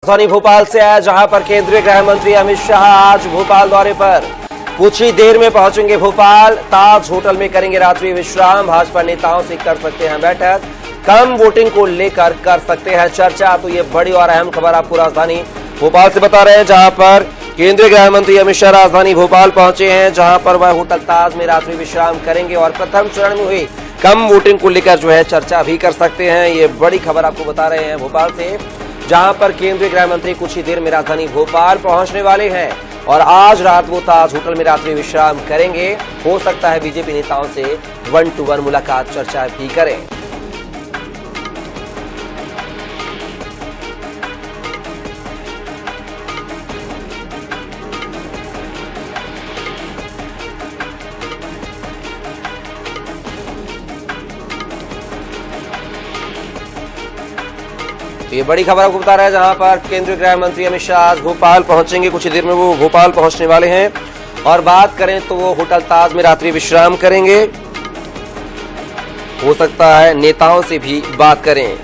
राजधानी भोपाल से आया, जहां पर केंद्रीय गृह मंत्री अमित शाह आज भोपाल दौरे पर कुछ ही देर में पहुंचेंगे भोपाल। ताज होटल में करेंगे रात्रि विश्राम। भाजपा नेताओं से कर सकते हैं बैठक, कम वोटिंग को लेकर कर सकते हैं चर्चा। तो ये बड़ी और अहम खबर आपको राजधानी भोपाल से बता रहे हैं, जहां पर केंद्रीय गृह मंत्री अमित शाह राजधानी भोपाल पहुंचे हैं, जहां पर वह होटल ताज में रात्रि विश्राम करेंगे और प्रथम चरण में हुई कम वोटिंग को लेकर जो है चर्चा भी कर सकते हैं। ये बड़ी खबर आपको बता रहे हैं भोपाल से, जहां पर केंद्रीय गृह मंत्री कुछ ही देर में राजधानी भोपाल पहुंचने वाले हैं और आज रात वो ताज होटल में रात्रि विश्राम करेंगे। हो सकता है बीजेपी नेताओं से 1-to-1 मुलाकात चर्चा भी करें। तो ये बड़ी खबर आपको बता रहा है, जहां पर केंद्रीय गृह मंत्री अमित शाह आज भोपाल पहुंचेंगे। कुछ ही देर में वो भोपाल पहुंचने वाले हैं और बात करें तो वो होटल ताज में रात्रि विश्राम करेंगे। हो सकता है नेताओं से भी बात करें।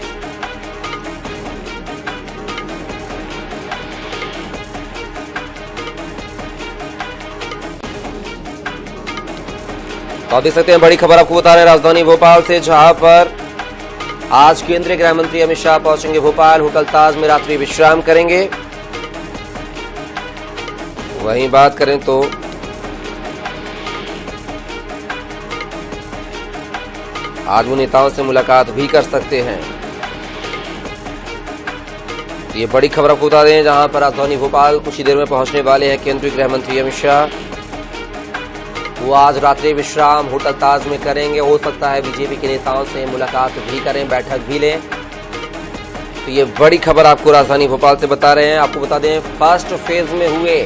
तो आप देख सकते हैं, बड़ी खबर आपको बता रहे हैं राजधानी भोपाल से, जहां पर आज केंद्रीय गृह मंत्री अमित शाह पहुंचेंगे भोपाल, होटल ताज में रात्रि विश्राम करेंगे। वहीं बात करें तो आज वो नेताओं से मुलाकात भी कर सकते हैं। ये बड़ी खबर आपको बता दें, जहां पर राजधानी भोपाल कुछ ही देर में पहुंचने वाले हैं केंद्रीय गृह मंत्री अमित शाह। वो आज रात्रि विश्राम होटल ताज में करेंगे। हो सकता है बीजेपी के नेताओं से मुलाकात भी करें, बैठक भी लें। तो ये बड़ी खबर आपको राजधानी भोपाल से बता रहे हैं। आपको बता दें, फर्स्ट फेज में हुए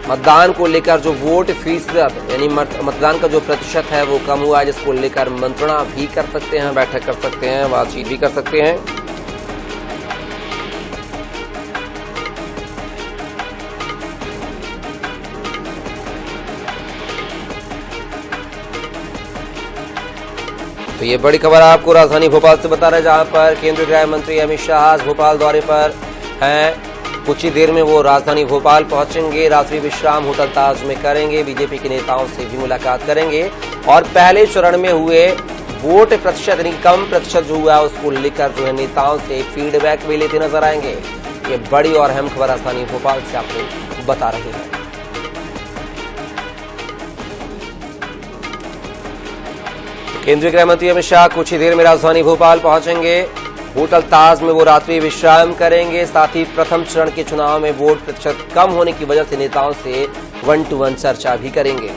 मतदान को लेकर जो वोट फीसद यानी मतदान का जो प्रतिशत है वो कम हुआ है, जिसको लेकर मंत्रणा भी कर सकते हैं, बैठक कर सकते हैं, बातचीत भी कर सकते हैं। तो ये बड़ी खबर आपको राजधानी भोपाल से बता रहे हैं, जहां पर केंद्रीय गृह मंत्री अमित शाह आज भोपाल दौरे पर हैं। कुछ ही देर में वो राजधानी भोपाल पहुंचेंगे, रात्रि विश्राम होटल ताज में करेंगे, बीजेपी के नेताओं से भी मुलाकात करेंगे और पहले चरण में हुए वोट प्रतिशत यानी कम प्रतिशत जो हुआ है उसको लेकर जो है नेताओं से फीडबैक भी लेते नजर आएंगे। ये बड़ी और अहम खबर राजधानी भोपाल से आपको बता रहे हैं। केंद्रीय गृह मंत्री अमित शाह कुछ ही देर में राजधानी भोपाल पहुंचेंगे, होटल ताज में वो रात्रि विश्राम करेंगे। साथ ही प्रथम चरण के चुनाव में वोट प्रतिशत कम होने की वजह से नेताओं से 1-to-1 चर्चा भी करेंगे।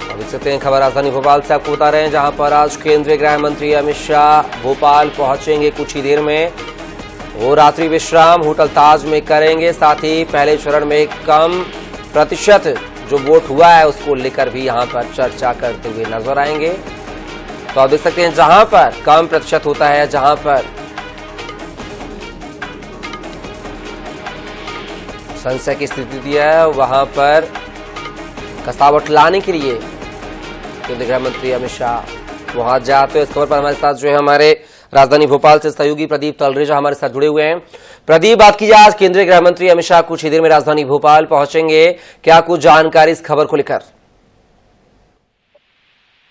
अब देख सकते हैं, खबर राजधानी भोपाल से आपको बता रहे हैं, जहां पर आज केंद्रीय गृह मंत्री अमित शाह भोपाल पहुंचेंगे। कुछ ही देर में वो रात्रि विश्राम होटल ताज में करेंगे। साथ ही पहले चरण में कम प्रतिशत जो वोट हुआ है उसको लेकर भी यहां पर चर्चा करते हुए नजर आएंगे। तो आप देख सकते हैं, जहां पर कम प्रतिशत होता है, जहां पर संशय की स्थिति है, वहां पर कसावट लाने के लिए केंद्रीय गृह मंत्री अमित शाह वहां जाते हैं। इस खबर पर हमारे साथ जो है हमारे राजधानी भोपाल से सहयोगी प्रदीप तलरेजा हमारे साथ जुड़े हुए हैं। प्रदीप, बात कीजिए, आज केंद्रीय गृह मंत्री अमित शाह कुछ ही देर में राजधानी भोपाल पहुंचेंगे, क्या कुछ जानकारी इस खबर को लेकर?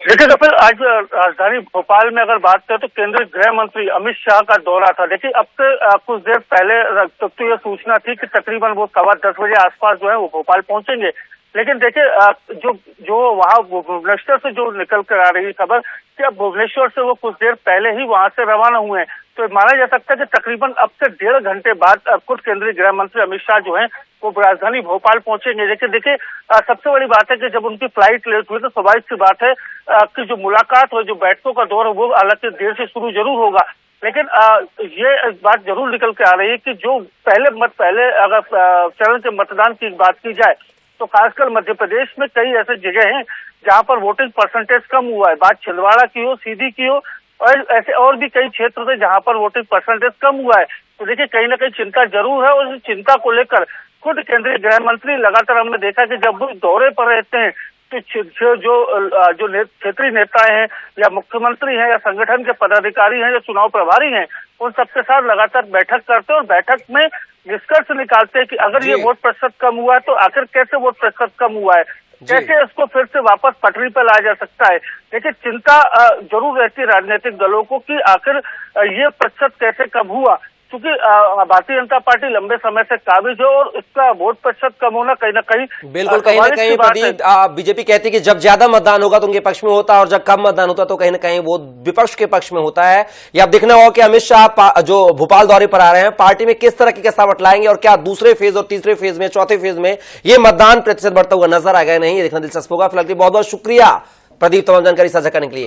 देखिए, तो फिर आज राजधानी भोपाल में अगर बात करें तो केंद्रीय गृह मंत्री अमित शाह का दौरा था। देखिए, अब से कुछ देर पहले तक तो ये सूचना थी कि तकरीबन वो 10:15 बजे आसपास जो है वो भोपाल पहुंचेंगे। लेकिन देखिए, जो वहाँ भुवनेश्वर से जो निकल कर आ रही खबर कि अब भुवनेश्वर से वो कुछ देर पहले ही वहां से रवाना हुए हैं, तो माना जा सकता है कि तकरीबन अब से 1.5 घंटे बाद खुद केंद्रीय गृह मंत्री अमित शाह जो है वो राजधानी भोपाल पहुंचेंगे। देखिए, सबसे बड़ी बात है कि जब उनकी फ्लाइट लेट हुई तो स्वाभाविक सी बात है कि जो मुलाकात हो, जो बैठकों का दौर है वो हालांकि देर से शुरू जरूर होगा। लेकिन ये बात जरूर निकल के आ रही है कि जो पहले अगर चरण के मतदान की बात की जाए तो खासकर मध्य प्रदेश में कई ऐसे जगह हैं जहां पर वोटिंग परसेंटेज कम हुआ है। बात छिंदवाड़ा की हो, सीधी की हो, और ऐसे और भी कई क्षेत्र थे जहां पर वोटिंग परसेंटेज कम हुआ है। तो देखिए, कहीं ना कहीं चिंता जरूर है और इस चिंता को लेकर खुद केंद्रीय गृह मंत्री लगातार हमने देखा कि जब वो दौरे पर रहते हैं तो जो क्षेत्रीय नेता हैं या मुख्यमंत्री हैं या संगठन के पदाधिकारी हैं या चुनाव प्रभारी हैं, उन सबके साथ लगातार बैठक करते हैं और बैठक में निष्कर्ष निकालते हैं कि अगर ये वोट प्रतिशत कम हुआ है तो आखिर कैसे वोट प्रतिशत कम हुआ है, कैसे इसको फिर से वापस पटरी पर लाया जा सकता है। देखिए, चिंता जरूर रहती है राजनीतिक दलों को कि आखिर ये प्रतिशत कैसे कम हुआ, क्योंकि भारतीय जनता पार्टी लंबे समय से काबिज है और इसका वोट प्रतिशत कम होना कहीं ना कहीं बिल्कुल कहीं ना कहीं प्रदीप बीजेपी कहती है कि जब ज्यादा मतदान होगा तो उनके पक्ष में होता है और जब कम मतदान होता है तो कहीं ना कहीं वो विपक्ष के पक्ष में होता है। ये अब देखना होगा कि अमित शाह जो भोपाल दौरे पर आ रहे हैं पार्टी में किस तरह की कसावट लाएंगे और क्या दूसरे फेज और तीसरे फेज में चौथे फेज में ये मतदान प्रतिशत बढ़ता हुआ नजर आ गया नहीं, ये देखना दिलचस्प होगा। फिलहाल बहुत बहुत शुक्रिया प्रदीप तमाम जानकारी साझा करने के लिए।